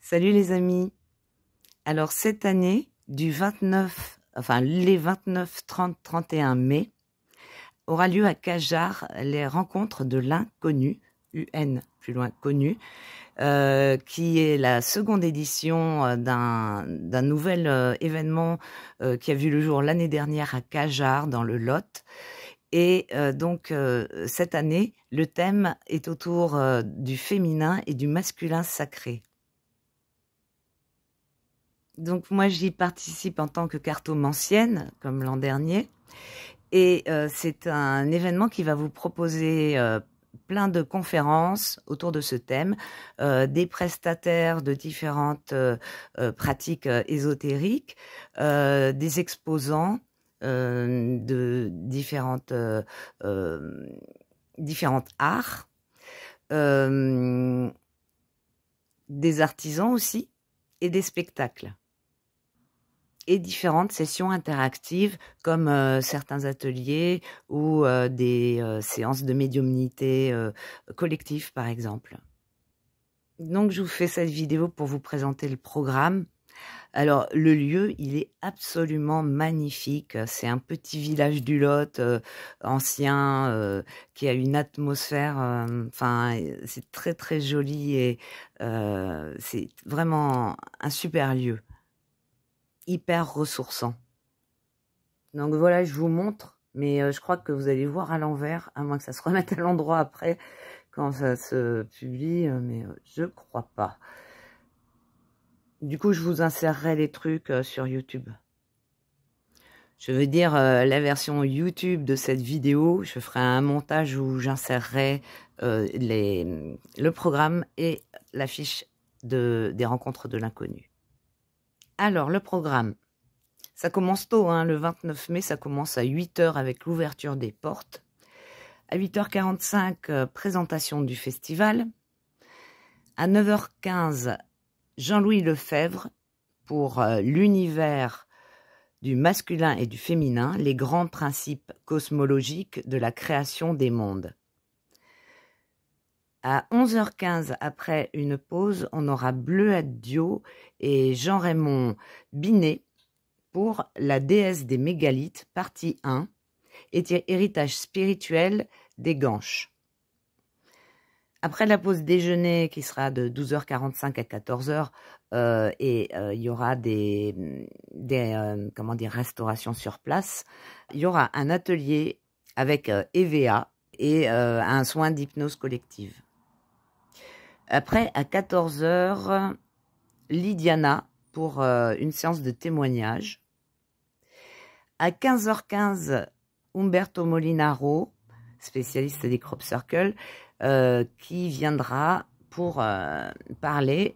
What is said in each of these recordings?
Salut les amis. Alors cette année, les 29, 30, 31 mai, aura lieu à Cajar les rencontres de l'inconnu, UN, plus loin connu, qui est la seconde édition d'un nouvel événement qui a vu le jour l'année dernière à Cajar dans le Lot. Et donc cette année, le thème est autour du féminin et du masculin sacré. Donc moi j'y participe en tant que cartomancienne, comme l'an dernier, et c'est un événement qui va vous proposer plein de conférences autour de ce thème, des prestataires de différentes pratiques ésotériques, des exposants de différentes arts, des artisans aussi, et des spectacles. Et différentes sessions interactives comme certains ateliers ou des séances de médiumnité collective par exemple. Donc je vous fais cette vidéo pour vous présenter le programme. Alors le lieu, il est absolument magnifique. C'est un petit village du Lot ancien qui a une atmosphère, enfin c'est très très joli et c'est vraiment un super lieu. Hyper ressourçant. Donc voilà, je vous montre, mais je crois que vous allez voir à l'envers, à moins que ça se remette à l'endroit après, quand ça se publie, mais je crois pas. Du coup, je vous insérerai les trucs sur YouTube. Je veux dire, la version YouTube de cette vidéo, je ferai un montage où j'insérerai le programme et l'affiche des rencontres de l'inconnu. Alors, le programme, ça commence tôt, hein, le 29 mai, ça commence à 8 h avec l'ouverture des portes. À 8h45, présentation du festival. À 9h15, Jean-Louis Lefebvre pour l'univers du masculin et du féminin, les grands principes cosmologiques de la création des mondes. À 11h15, après une pause, on aura Bleuette Dio et Jean-Raymond Binet pour la déesse des mégalithes, partie 1, héritage spirituel des Ganches. Après la pause déjeuner qui sera de 12h45 à 14h, il y aura des restaurations sur place, il y aura un atelier avec EVA et un soin d'hypnose collective. Après, à 14h, Lydiana pour une séance de témoignage. À 15h15, Umberto Molinaro, spécialiste des crop circles, qui viendra pour parler,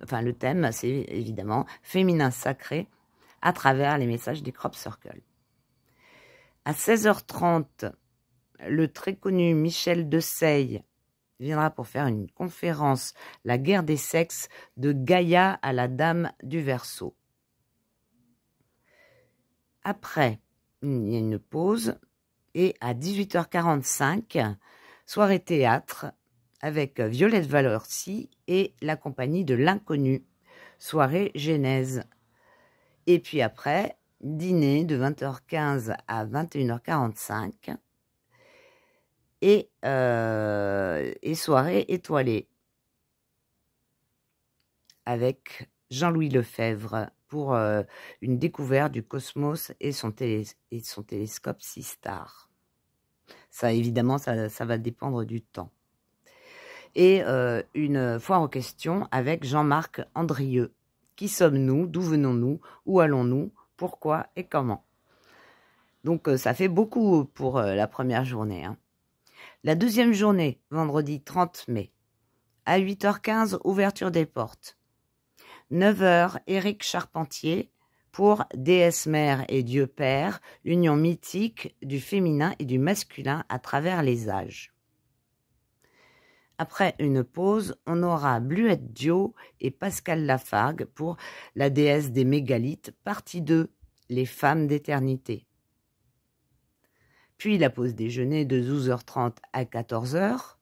enfin le thème c'est évidemment féminin sacré à travers les messages des crop circles. À 16h30, le très connu Michel Deseille viendra pour faire une conférence « La guerre des sexes de Gaïa à la Dame du Verseau ». Après, il y a une pause et à 18h45, soirée théâtre avec Violette Valorci et la compagnie de l'inconnu, soirée Genèse. Et puis après, dîner de 20h15 à 21h45 et soirée étoilée avec Jean-Louis Lefebvre pour une découverte du cosmos et son télescope Sistar. Ça, évidemment, ça va dépendre du temps. Et une foire aux questions avec Jean-Marc Andrieux. Qui sommes-nous? D'où venons-nous? Où allons-nous? Pourquoi et comment? Donc, ça fait beaucoup pour la première journée. Hein. La deuxième journée, vendredi 30 mai, à 8h15, ouverture des portes. 9h, Éric Charpentier pour Déesse Mère et Dieu Père, union mythique du féminin et du masculin à travers les âges. Après une pause, on aura Bleuette Dio et Pascal Lafargue pour la déesse des mégalithes, partie 2, les femmes d'éternité. Puis la pause déjeuner de 12h30 à 14h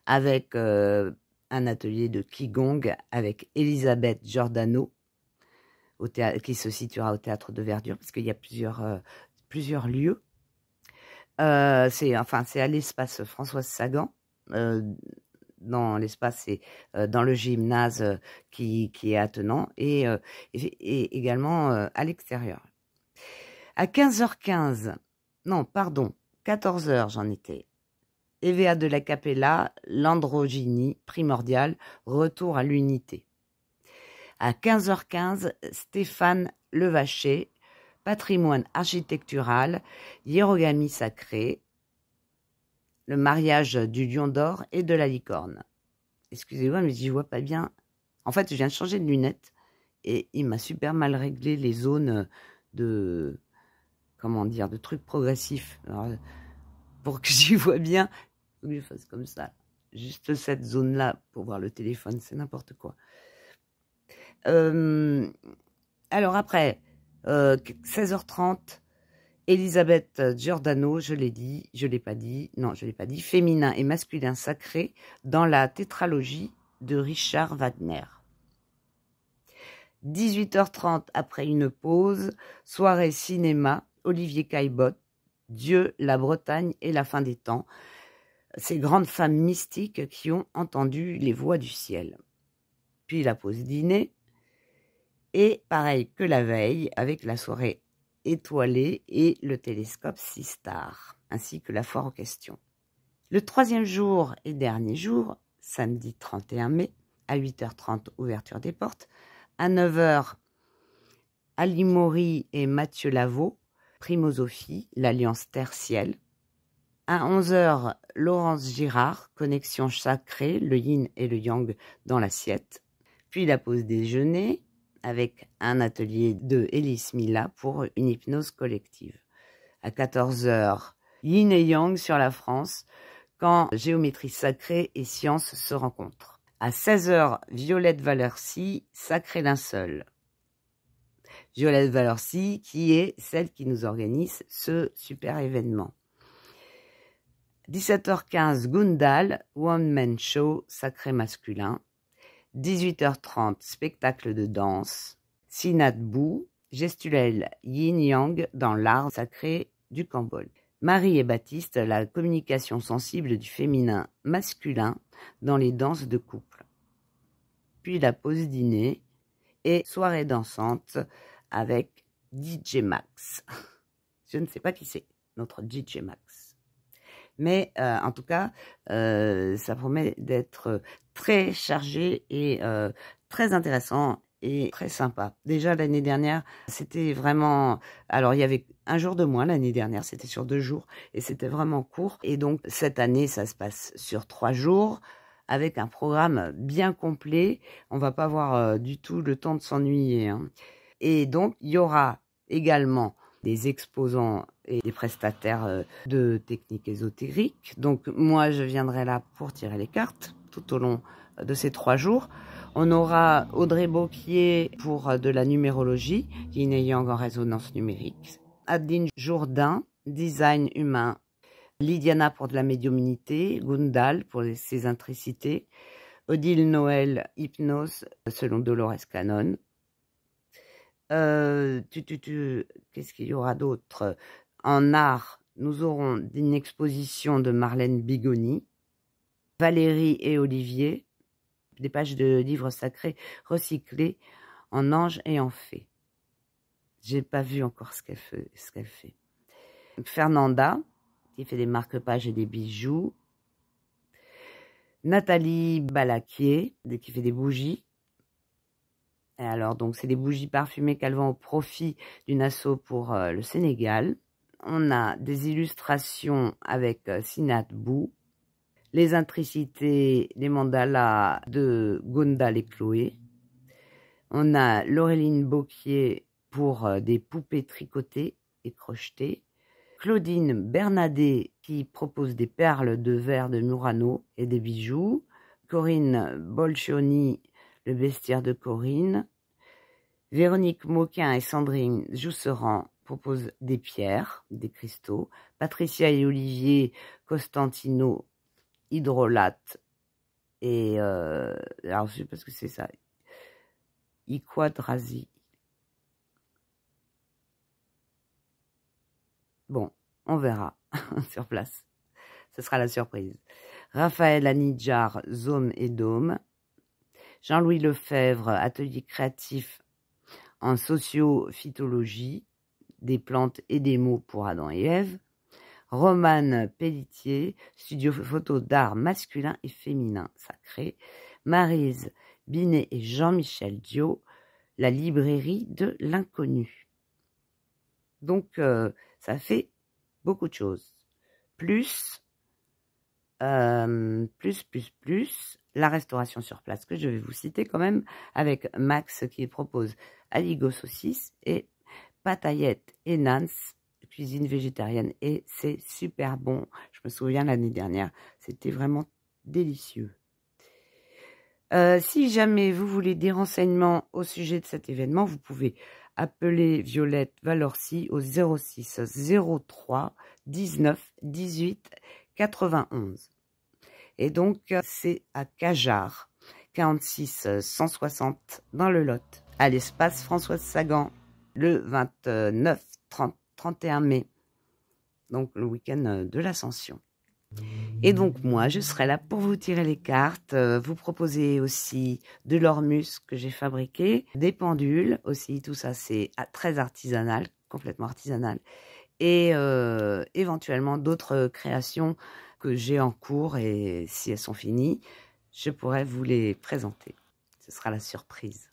avec un un atelier de Qigong avec Elisabeth Giordano, qui se situera au Théâtre de Verdure, parce qu'il y a plusieurs lieux. C'est à l'espace Françoise Sagan. Dans l'espace, c'est dans le gymnase qui est attenant et également à l'extérieur. À 15h15, non, pardon, 14h j'en étais. Eva de la Capella, l'androgynie primordiale, retour à l'unité. À 15h15, Stéphane Levaché, patrimoine architectural, hiérogamie sacrée, le mariage du lion d'or et de la licorne. Excusez-moi, mais je vois pas bien. En fait, je viens de changer de lunettes et il m'a super mal réglé les zones de trucs progressifs. Alors, pour que j'y vois bien, il faut que je fasse comme ça. Juste cette zone-là pour voir le téléphone, c'est n'importe quoi. Alors après, 16h30, Elisabeth Giordano, je l'ai pas dit, féminin et masculin sacré dans la tétralogie de Richard Wagner. 18h30, après une pause, soirée cinéma, Olivier Caillebotte, Dieu, la Bretagne et la fin des temps, ces grandes femmes mystiques qui ont entendu les voix du ciel. Puis la pause dîner, et pareil que la veille, avec la soirée étoilée et le télescope Sistar, ainsi que la foire aux questions. Le troisième jour et dernier jour, samedi 31 mai, à 8h30, ouverture des portes. À 9h, Ali Maury et Mathieu Lavaux, Primosophie, l'Alliance Terre-Ciel. À 11h, Laurence Girard, Connexion sacrée, le yin et le yang dans l'assiette. Puis la pause déjeuner, avec un atelier de Élise Mila pour une hypnose collective. À 14h, yin et yang sur la France, quand géométrie sacrée et science se rencontrent. À 16h, Violette Valercy, Sacré linceul. Violette Valercy, qui est celle qui nous organise ce super événement. 17h15, Gundal, One Man Show, Sacré masculin. 18h30, spectacle de danse. Sinat Bou, gestuelle yin-yang dans l'art sacré du Cambodge. Marie et Baptiste, la communication sensible du féminin masculin dans les danses de couple. Puis la pause dîner et soirée dansante avec DJ Max. Je ne sais pas qui c'est, notre DJ Max. Mais en tout cas, ça promet d'être très chargé et très intéressant et très sympa. Déjà l'année dernière, c'était vraiment... Alors il y avait un jour de moins l'année dernière, c'était sur 2 jours et c'était vraiment court. Et donc cette année, ça se passe sur 3 jours avec un programme bien complet. On va pas avoir du tout le temps de s'ennuyer, hein. Et donc il y aura également des exposants et des prestataires de techniques ésotériques. Donc moi, je viendrai là pour tirer les cartes tout au long de ces 3 jours. On aura Audrey Beauquier pour de la numérologie, yin et yang en résonance numérique. Adeline Jourdain, design humain. Lydiana pour de la médiumnité. Gundal pour ses intricités. Odile Noël, hypnose, selon Dolores Cannon. Qu'est-ce qu'il y aura d'autre? En art, nous aurons une exposition de Marlène Bigoni, Valérie et Olivier, des pages de livres sacrés recyclés en anges et en fées. J'ai pas vu encore ce qu'elle fait. Fernanda, qui fait des marque-pages et des bijoux. Nathalie Balaquier, qui fait des bougies. Et alors, donc, c'est des bougies parfumées qu'elle vend au profit d'une asso pour le Sénégal. On a des illustrations avec Sinat Bou, les intricités, les mandalas de Gundal et Chloé. On a Laureline Beauquier pour des poupées tricotées et crochetées. Claudine Bernadet qui propose des perles de verre de Murano et des bijoux. Corinne Bolcioni, le bestiaire de Corinne. Véronique Moquin et Sandrine Jousserand proposent des pierres, des cristaux. Patricia et Olivier Costantino, hydrolate Et alors, je sais pas ce que c'est ça. Iquadrasi. Bon, on verra sur place. Ce sera la surprise. Raphaël Anidjar, Zome et Dôme. Jean-Louis Lefebvre, atelier créatif en sociophytologie, des plantes et des mots pour Adam et Ève. Romane Pelletier, studio photo d'art masculin et féminin sacré. Maryse Binet et Jean-Michel Dio, la librairie de l'inconnu. Donc, ça fait beaucoup de choses. Plus, la restauration sur place que je vais vous citer quand même, avec Max qui propose aligot saucisse et pataillette et nans, cuisine végétarienne, et c'est super bon. Je me souviens l'année dernière, c'était vraiment délicieux. Si jamais vous voulez des renseignements au sujet de cet événement, vous pouvez appeler Violette Valorcy au 06 03 19 18 91. Et donc, c'est à Cajar, 46 160 dans le Lot, à l'espace Françoise Sagan, le 29 30 31 mai, donc le week-end de l'Ascension. Et donc moi, je serai là pour vous tirer les cartes, vous proposer aussi de l'ormus que j'ai fabriqué, des pendules aussi, tout ça c'est très artisanal, complètement artisanal, et éventuellement d'autres créations que j'ai en cours, et si elles sont finies, je pourrais vous les présenter. Ce sera la surprise.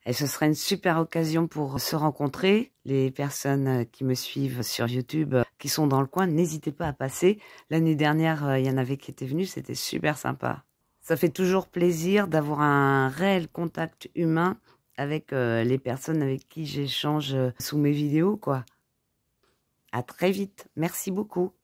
Et ce sera une super occasion pour se rencontrer. Les personnes qui me suivent sur YouTube, qui sont dans le coin, n'hésitez pas à passer. L'année dernière, il y en avait qui étaient venus, c'était super sympa. Ça fait toujours plaisir d'avoir un réel contact humain avec les personnes avec qui j'échange sous mes vidéos, quoi. À très vite. Merci beaucoup.